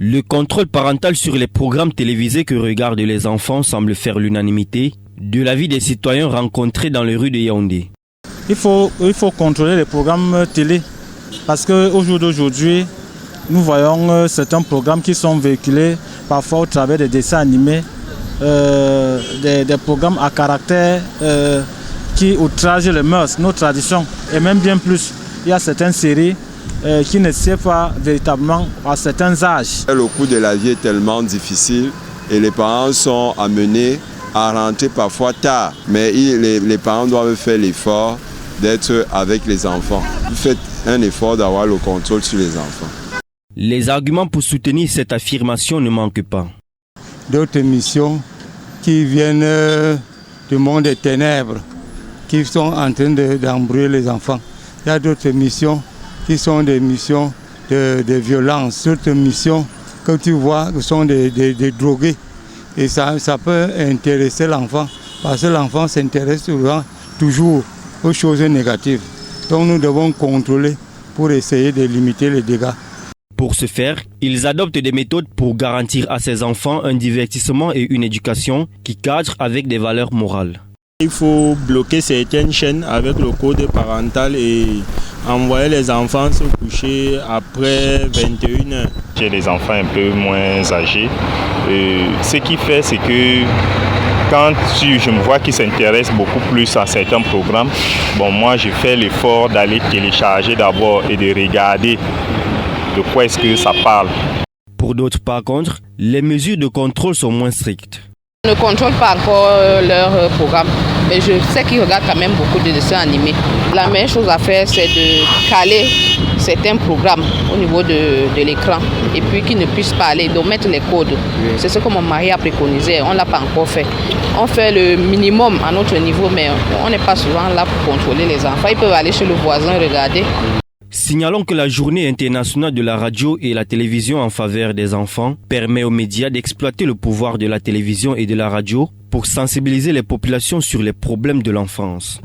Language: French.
Le contrôle parental sur les programmes télévisés que regardent les enfants semble faire l'unanimité de l'avis des citoyens rencontrés dans les rues de Yaoundé. Il faut contrôler les programmes télé parce qu'au jour d'aujourd'hui, nous voyons certains programmes qui sont véhiculés parfois au travers des dessins animés, des programmes à caractère qui outragent les mœurs, nos traditions et même bien plus. Il y a certaines séries qui ne servent pas véritablement à certains âges. Le coût de la vie est tellement difficile et les parents sont amenés à rentrer parfois tard. Mais les parents doivent faire l'effort d'être avec les enfants. Vous faites un effort d'avoir le contrôle sur les enfants. Les arguments pour soutenir cette affirmation ne manquent pas. D'autres émissions qui viennent du monde des ténèbres, qui sont en train d'embrouiller les enfants. Il y a d'autres émissions qui sont des missions de violence, d'autres missions que tu vois qui sont des drogués. Et ça peut intéresser l'enfant, parce que l'enfant s'intéresse toujours aux choses négatives. Donc nous devons contrôler pour essayer de limiter les dégâts. Pour ce faire, ils adoptent des méthodes pour garantir à ces enfants un divertissement et une éducation qui cadrent avec des valeurs morales. Il faut bloquer certaines chaînes avec le code parental et envoyer les enfants se coucher après 21h. J'ai des enfants un peu moins âgés. Ce qui fait, c'est que quand je me vois qu'ils s'intéressent beaucoup plus à certains programmes, moi je fais l'effort d'aller télécharger d'abord et de regarder de quoi est-ce que ça parle. Pour d'autres, par contre, les mesures de contrôle sont moins strictes. Je ne contrôle pas encore leur programme, mais je sais qu'ils regardent quand même beaucoup de dessins animés. La meilleure chose à faire, c'est de caler certains programmes au niveau de l'écran et puis qu'ils ne puissent pas aller, de mettre les codes. C'est ce que mon mari a préconisé, on ne l'a pas encore fait. On fait le minimum à notre niveau, mais on n'est pas souvent là pour contrôler les enfants. Ils peuvent aller chez le voisin regarder. Signalons que la journée internationale de la radio et la télévision en faveur des enfants permet aux médias d'exploiter le pouvoir de la télévision et de la radio pour sensibiliser les populations sur les problèmes de l'enfance.